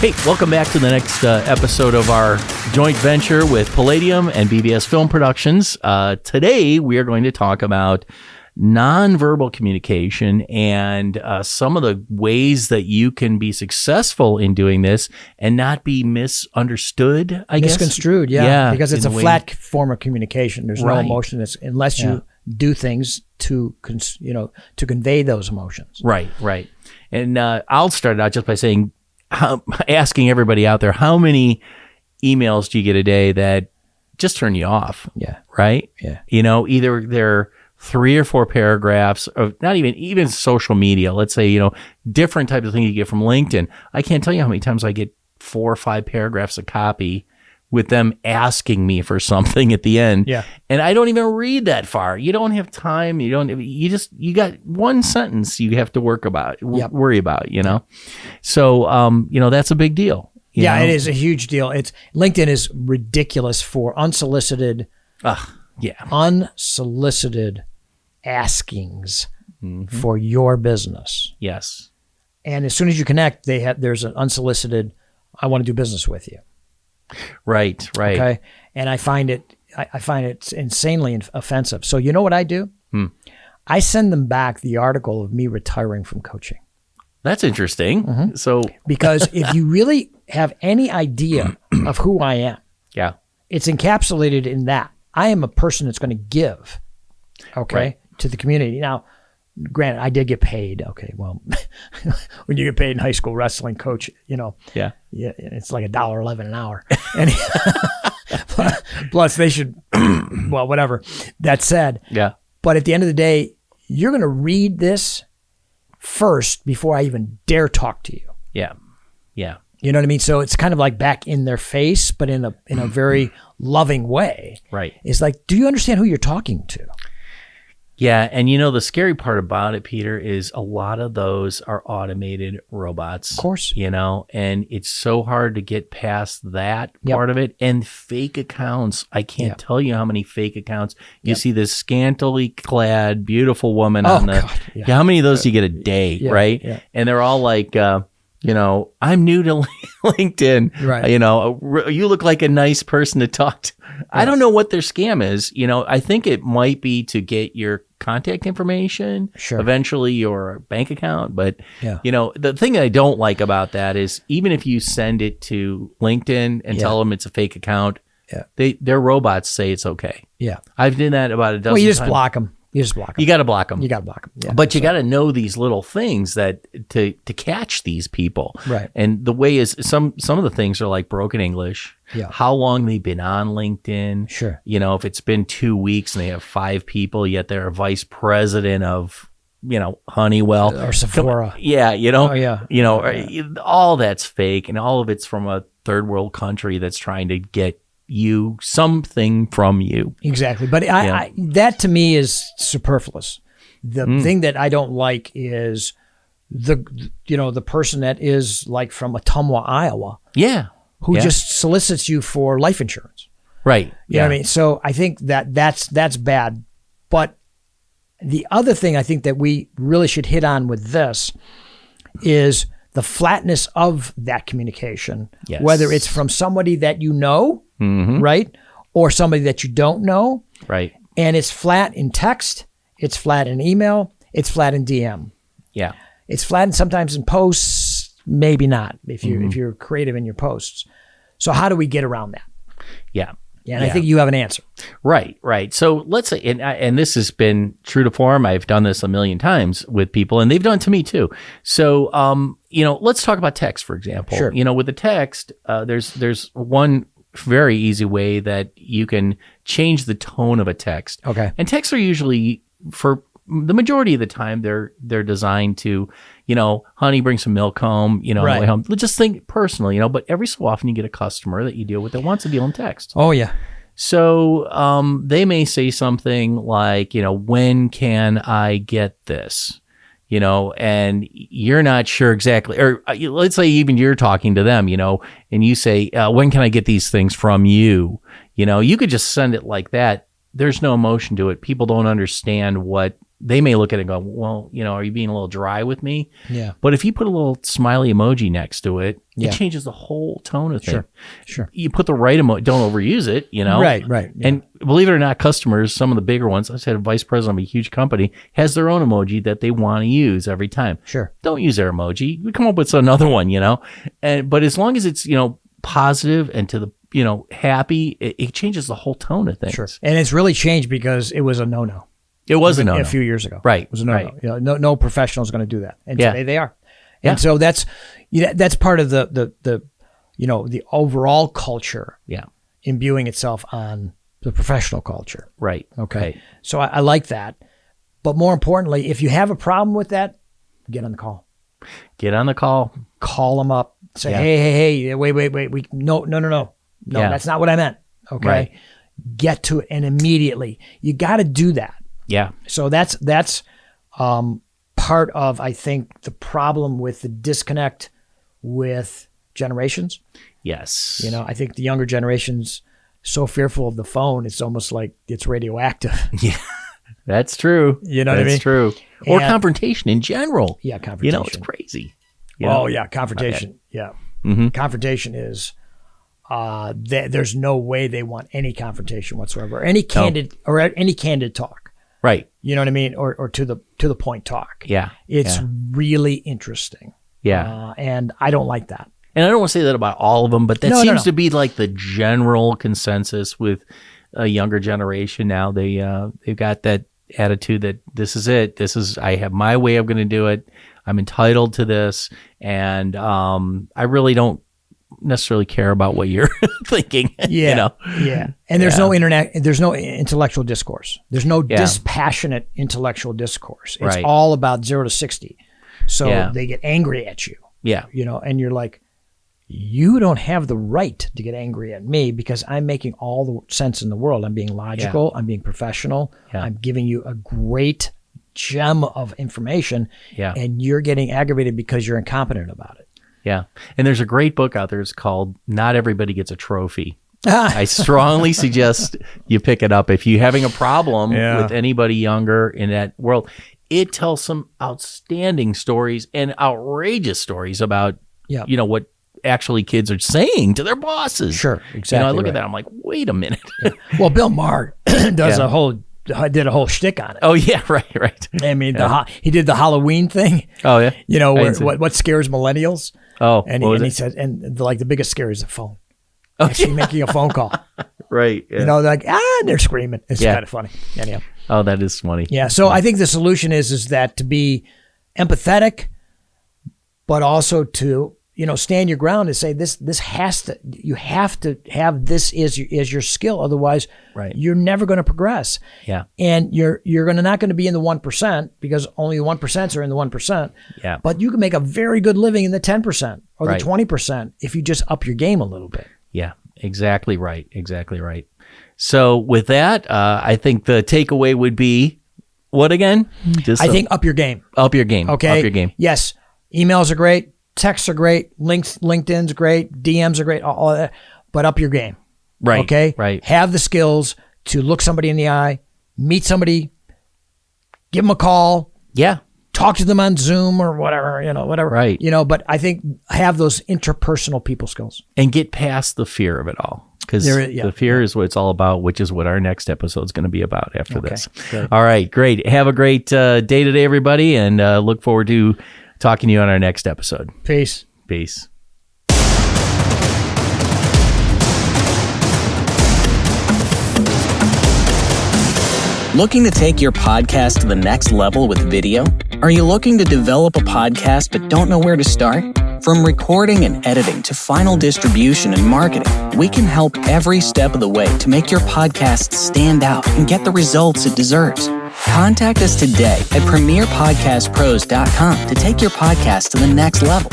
Hey, welcome back to the next episode of our joint venture with Palladium and BBS Film Productions. Today, we are going to talk about nonverbal communication and some of the ways that you can be successful in doing this and not be misunderstood, I guess. Misconstrued, yeah. Because it's a flat form of communication. There's no emotion unless you do things to convey those emotions. Right. And I'll start out just by saying, asking everybody out there, how many emails do you get a day that just turn you off? Yeah. Right? Yeah. Either they're 3 or 4 paragraphs of not even social media. Let's say, different types of things you get from LinkedIn. I can't tell you how many times I get 4 or 5 paragraphs of copy with them asking me for something at the end. Yeah. And I don't even read that far. You don't have time. You got one sentence you have to worry about, So, that's a big deal. Yeah, it is a huge deal. LinkedIn is ridiculous for unsolicited askings for your business. Yes. And as soon as you connect, there's an unsolicited, I want to do business with you. Right. Okay. And I find it insanely offensive. So you know what I do? I send them back the article of me retiring from coaching. That's interesting. Mm-hmm. So because if you really have any idea of who I am, it's encapsulated in that. I am a person that's going to give, to the community. Now, granted, I did get paid. Okay, well, when you get paid in high school wrestling coach, it's like $1.11 an hour. And plus they should, well, whatever. That said, but at the end of the day, you're going to read this first before I even dare talk to you. Yeah. You know what I mean? So it's kind of like back in their face, but in a very loving way. Right. It's like, do you understand who you're talking to? Yeah, and the scary part about it, Peter, is a lot of those are automated robots. Of course. And it's so hard to get past that part of it. And fake accounts. I can't tell you how many fake accounts. You see this scantily clad, beautiful woman on the... God. Yeah. How many of those do you get a day, right? Yeah. And they're all like... I'm new to LinkedIn. Right. You look like a nice person to talk to. Yeah. I don't know what their scam is. I think it might be to get your contact information, eventually your bank account. But, the thing I don't like about that is even if you send it to LinkedIn and tell them it's a fake account, their robots say it's okay. Yeah. I've done that about a dozen times. Well, you just block them. You got to block them. Yeah, but you got to know these little things that to catch these people. Right. And the way is some of the things are like broken English. Yeah. How long they've been on LinkedIn. Sure. If it's been 2 weeks and they have 5 people, yet they're a vice president of, Honeywell. Or Sephora. Yeah. Oh, yeah. All that's fake and all of it's from a third world country that's trying to get you something from you. Exactly. But I that to me is superfluous. The thing that I don't like is the person that is like from Ottumwa, Iowa. Yeah. Who just solicits you for life insurance. Right. You know what I mean? So I think that's bad. But the other thing I think that we really should hit on with this is the flatness of that communication, whether it's from somebody that you know, right, or somebody that you don't know, right, and it's flat in text, it's flat in email, it's flat in DM, it's flat and sometimes in posts, maybe not if you're creative in your posts. So how do we get around that? And I think you have an answer. Right. So let's say, and this has been true to form. I've done this a million times with people, and they've done it to me too. So, let's talk about text, for example. Sure. With the text, there's one very easy way that you can change the tone of a text. Okay. And texts are usually, for the majority of the time, they're designed to, honey, bring some milk home, right. way home. Just think personal, but every so often you get a customer that you deal with that wants to deal in text. Oh, yeah. So they may say something like, when can I get this? And you're not sure exactly, or let's say even you're talking to them, and you say, when can I get these things from you? You could just send it like that. There's no emotion to it. People don't understand what they may look at it and go, well, are you being a little dry with me? Yeah. But if you put a little smiley emoji next to it, it changes the whole tone of things. Sure. You put the right emoji, don't overuse it, Right. Yeah. And believe it or not, customers, some of the bigger ones, I said a vice president of a huge company has their own emoji that they want to use every time. Sure. Don't use their emoji. We come up with another one, but as long as it's, positive and to the, happy, it changes the whole tone of things. Sure. And it's really changed because it was a no-no. It was a no-no. A few years ago. Right. It was a no-no. Right. No professional is going to do that. And today they are. And so that's part of the overall culture imbuing itself on the professional culture. Right. Okay. Right. So I like that. But more importantly, if you have a problem with that, get on the call. Get on the call. Call them up. Say, hey, wait. No, that's not what I meant. Okay. Right. Get to it, and immediately. You got to do that. Yeah. So that's part of, I think, the problem with the disconnect with generations. Yes. I think the younger generation's so fearful of the phone, it's almost like it's radioactive. Yeah. That's true. You know what I mean? That's true. Or confrontation in general. Yeah, confrontation. It's crazy. Confrontation. Yeah. Mm-hmm. Confrontation is, there's no way they want any confrontation whatsoever. Any candid talk. Right. You know what I mean? Or to the point talk. Yeah. It's really interesting. Yeah. And I don't like that. And I don't want to say that about all of them, but that seems to be like the general consensus with a younger generation now. They've got that attitude that this is it. I have my way I'm going to do it. I'm entitled to this. And I really don't necessarily care about what you're thinking. Yeah. And there's no there's no intellectual discourse. There's no dispassionate intellectual discourse. It's all about 0 to 60. So they get angry at you. Yeah. And you're like, you don't have the right to get angry at me because I'm making all the sense in the world. I'm being logical. I'm being professional. I'm giving you a great gem of information. Yeah. And you're getting aggravated because you're incompetent about it. Yeah. And there's a great book out there. It's called Not Everybody Gets a Trophy. I strongly suggest you pick it up. If you're having a problem with anybody younger in that world, it tells some outstanding stories and outrageous stories about, what actually kids are saying to their bosses. Sure. Exactly. I look at that. I'm like, wait a minute. Well, Bill Maher did a whole shtick on it. Oh yeah. Right. I mean, he did the Halloween thing. Oh yeah. What scares millennials. Oh, and he said, and the biggest scare is the phone. Oh, actually making a phone call. Right. Yeah. And they're screaming. It's kind of funny. Anyhow. Oh, that is funny. Yeah. So I think the solution is that to be empathetic, but also to, stand your ground and say you have to have this as your skill. Otherwise, you're never going to progress. Yeah. And you're not going to be in the 1% because only the 1% are in the 1%. Yeah. But you can make a very good living in the 10% or the 20% if you just up your game a little bit. Yeah, exactly right. Exactly right. So with that, I think the takeaway would be what again? I think up your game. Up your game. Okay. Up your game. Yes. Emails are great. Texts are great. LinkedIn's great. DMs are great. All that. But up your game. Right. Okay. Right. Have the skills to look somebody in the eye, meet somebody, give them a call. Yeah. Talk to them on Zoom or whatever, whatever. Right. But I think have those interpersonal people skills. And get past the fear of it all. Because the fear is what it's all about, which is what our next episode is going to be about after this. Great. All right, great. Have a great day today, everybody, and look forward to talking to you on our next episode. Peace. Peace. Looking to take your podcast to the next level with video? Are you looking to develop a podcast but don't know where to start? From recording and editing to final distribution and marketing, we can help every step of the way to make your podcast stand out and get the results it deserves. Contact us today at premierpodcastpros.com to take your podcast to the next level.